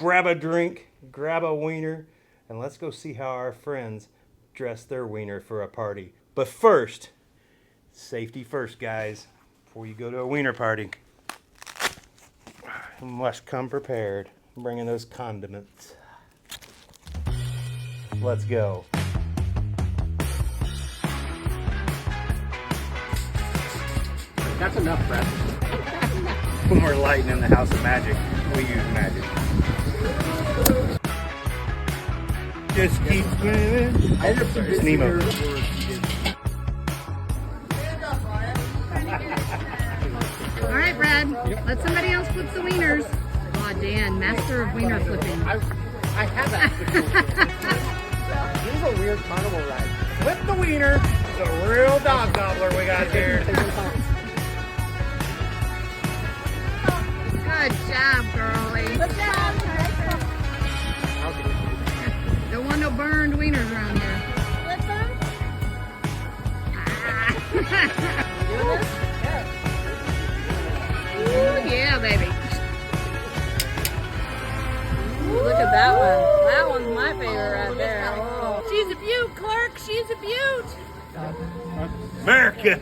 grab a drink, grab a wiener, and let's go see how our friends dress their wiener for a party. But first, safety first, guys. Before you go to a wiener party, you must come prepared. Bring in those condiments. Let's go. That's enough, Brad. When we're lighting in the house of magic, we use magic. Just keep swimming. I ended up It's Nemo. All right, Brad. Let somebody else flip the wieners. Aw, Dan, master of wiener flipping. I have that. This is a weird carnival ride. Flip the wiener. It's a real dog gobbler we got here. Good job, girlie. Good job. Don't want no burned wieners around here. Flip them. Ooh, yeah, baby. Ooh, look at that one. That one's my favorite right there. Oh. She's a beaut, Clark. She's a beaut. America.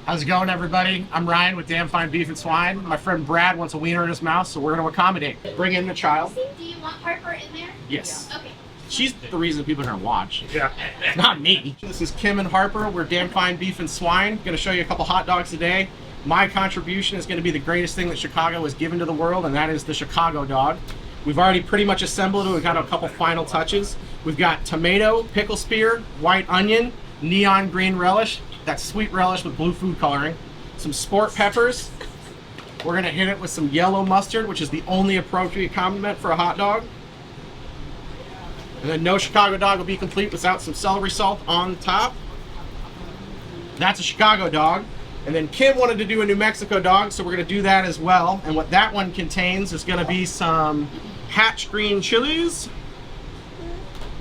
How's it going, everybody? I'm Ryan with Damn Fine Beef and Swine. My friend Brad wants a wiener in his mouth, so we're going to accommodate. Bring in the child. Do you want Harper in there? Yes. Okay. She's the reason people are going to watch. Yeah. Not me. This is Kim and Harper. We're Damn Fine Beef and Swine. Going to show you a couple hot dogs today. My contribution is going to be the greatest thing that Chicago has given to the world, and that is the Chicago dog. We've already pretty much assembled it. We've got a couple final touches. We've got tomato, pickle spear, white onion, neon green relish. That's sweet relish with blue food coloring. Some sport peppers. We're going to hit it with some yellow mustard, which is the only appropriate condiment for a hot dog. And then no Chicago dog will be complete without some celery salt on top. That's a Chicago dog. And then Kim wanted to do a New Mexico dog, so we're going to do that as well. And what that one contains is going to be some hatch green chilies,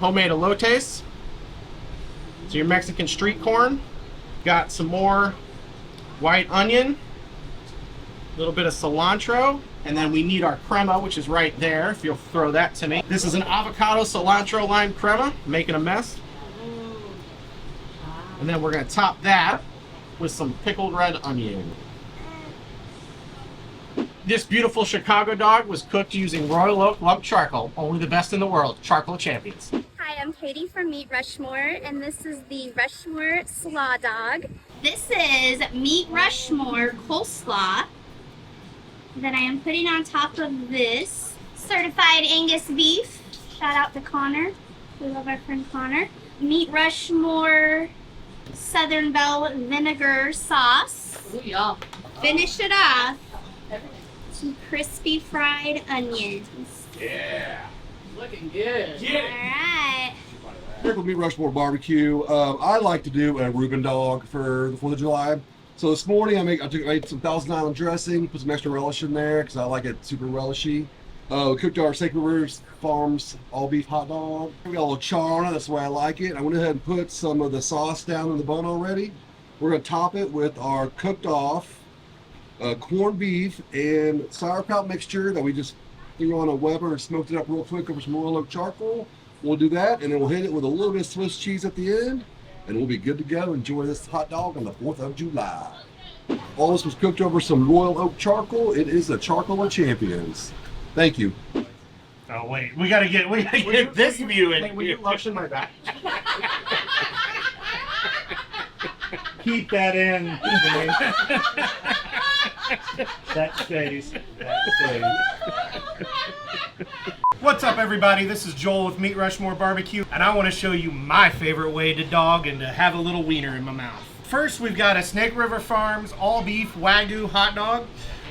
homemade elotes, so your Mexican street corn. Got some more white onion, a little bit of cilantro, and then we need our crema, which is right there, if you'll throw that to me. This is an avocado cilantro lime crema, making a mess. And then we're going to top that with some pickled red onion. This beautiful Chicago dog was cooked using Royal Oak lump charcoal, only the best in the world, charcoal champions. Hi, I'm Katie from Meat Rushmore, and this is the Rushmore Slaw Dog. This is Meat Rushmore Coleslaw that I am putting on top of this certified Angus beef. Shout out to Connor. We love our friend Connor. Meat Rushmore Southern Belle vinegar sauce. Ooh, yeah. Finish it off. Some crispy fried onions. Yeah. Looking good. All right. Here for Meat Rushmore Barbecue. I like to do a Reuben Dog for the 4th of July. So this morning I made some Thousand Island dressing, put some extra relish in there because I like it super relishy. Cooked our Sacred Rivers Farms all beef hot dog. We got a little char on it, that's the way I like it. I went ahead and put some of the sauce down in the bun already. We're going to top it with our cooked off corned beef and sauerkraut mixture that we just threw on a Weber and smoked it up real quick over some Royal Oak charcoal. We'll do that, and then we'll hit it with a little bit of Swiss cheese at the end, and we'll be good to go. Enjoy this hot dog on the 4th of July. All this was cooked over some Royal Oak charcoal. It is the charcoal of champions. Thank you. Oh wait, we gotta get this view in. Will you lotion my back? Keep that in. That stays. What's up, everybody? This is Joel with Meat Rushmore Barbecue, and I want to show you my favorite way to dog and to have a little wiener in my mouth. First, we've got a Snake River Farms all beef Wagyu hot dog.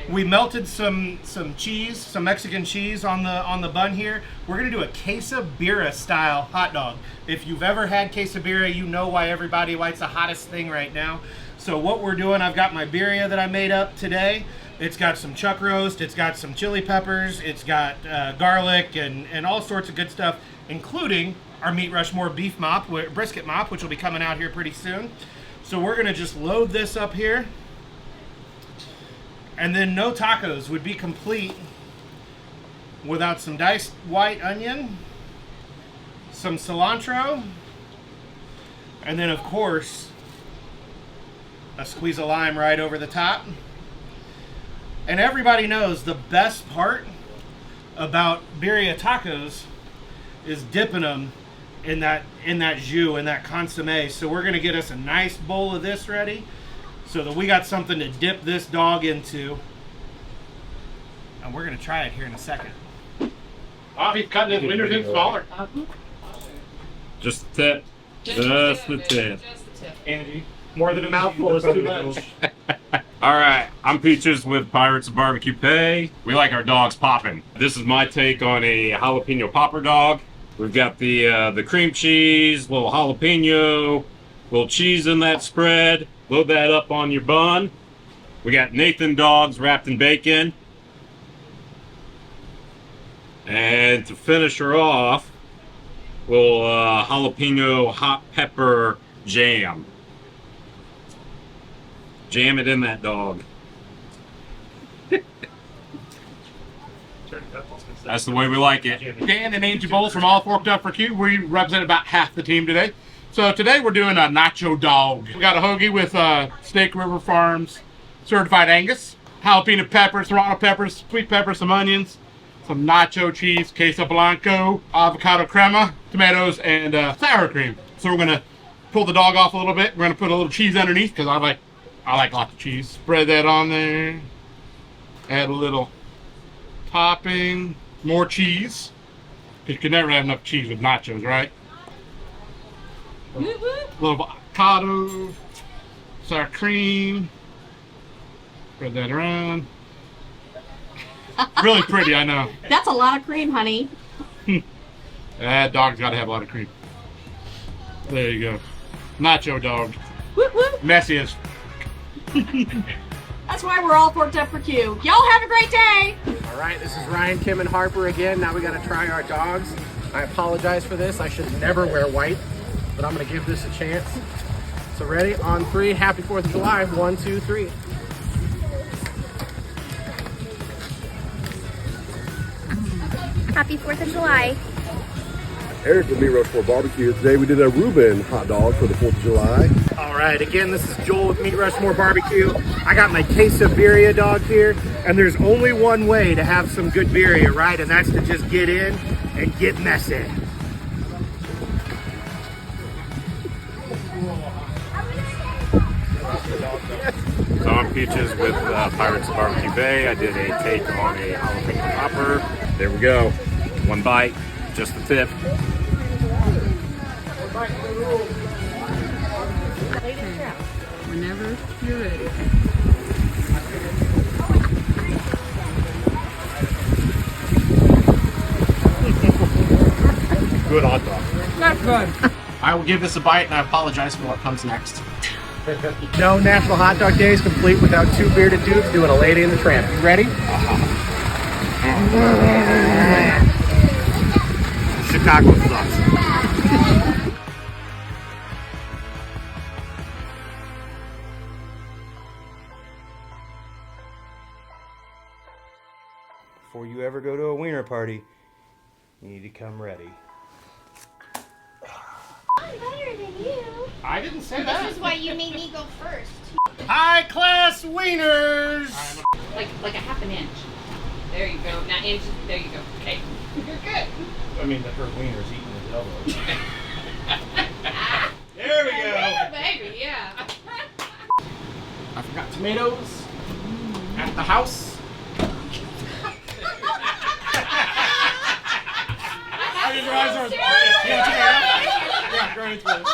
We melted some cheese, some Mexican cheese on the bun here. We're gonna do a Quesa Birria style hot dog. If you've ever had Quesa Birria, you know why everybody why it's the hottest thing right now. So what we're doing, I've got my birria that I made up today. It's got some chuck roast, it's got some chili peppers, it's got garlic and all sorts of good stuff, including our Meat Rushmore beef mop, brisket mop, which will be coming out here pretty soon. So we're gonna just load this up here. And then no tacos would be complete without some diced white onion, some cilantro, and then of course a squeeze of lime right over the top. And everybody knows the best part about birria tacos is dipping them in that jus, in that consomme. So we're gonna get us a nice bowl of this ready so that we got something to dip this dog into. And we're gonna try it here in a second. Oh, he's cutting his wieners in smaller. Just the tip. Just the tip. Angie, more than a mouthful is too much. All right, I'm Peaches with Pirates of Barbecue Pay. We like our dogs popping. This is my take on a Jalapeño Popper Dog. We've got the cream cheese, little jalapeno, little cheese in that spread. Load that up on your bun. We got Nathan dogs wrapped in bacon. And to finish her off, we'll jalapeno hot pepper jam. Jam it in that dog. That's the way we like it. Dan and Angie Bowles from All Forked Up for Q. We represent about half the team today. So today we're doing a Nacho Dog. We got a hoagie with Snake River Farms certified Angus, jalapeno peppers, serrano peppers, sweet pepper, some onions, some nacho cheese, queso blanco, avocado crema, tomatoes, and sour cream. So we're gonna pull the dog off a little bit. We're gonna put a little cheese underneath because I like lots of cheese. Spread that on there. Add a little topping, more cheese. Because you can never have enough cheese with nachos, right? A little avocado, sour cream. Spread that around. Really pretty, I know. That's a lot of cream, honey. That dog's got to have a lot of cream. There you go. Nacho Dog. Whoop, whoop. Messiest. That's why we're all forked up for Q. Y'all have a great day. All right, this is Ryan, Kim, and Harper again. Now we got to try our dogs. I apologize for this. I should never wear white, but I'm going to give this a chance. So ready? On three. Happy 4th of July. 1, 2, 3. Happy 4th of July. Eric with Meat Rushmore Barbecue. Today we did a Reuben hot dog for the 4th of July. All right, again, this is Joel with Meat Rushmore Barbecue. I got my Quesa Birria Dog here, and there's only one way to have some good birria, right? And that's to just get in and get messy. So I'm Peaches with Pirates of Barbecue Bay. I did a take on a jalapeno popper. There we go. One bite, just the tip. Whenever you're ready. Good hot dog. Not good. I will give this a bite, and I apologize for what comes next. No National Hot Dog Day is complete without two bearded dudes doing a Lady and the Tramp. You ready? Chicago sucks. Before you ever go to a wiener party, you need to come ready. I'm better than you. I didn't say that. This is why you made me go first. High class wieners! Like a half an inch. There you go. Now inch. There you go. Okay. You're good. I mean, her wiener's eating his elbow. There we go. Baby, yeah. I forgot tomatoes at the house. I didn't realize there was. Yeah, go into it.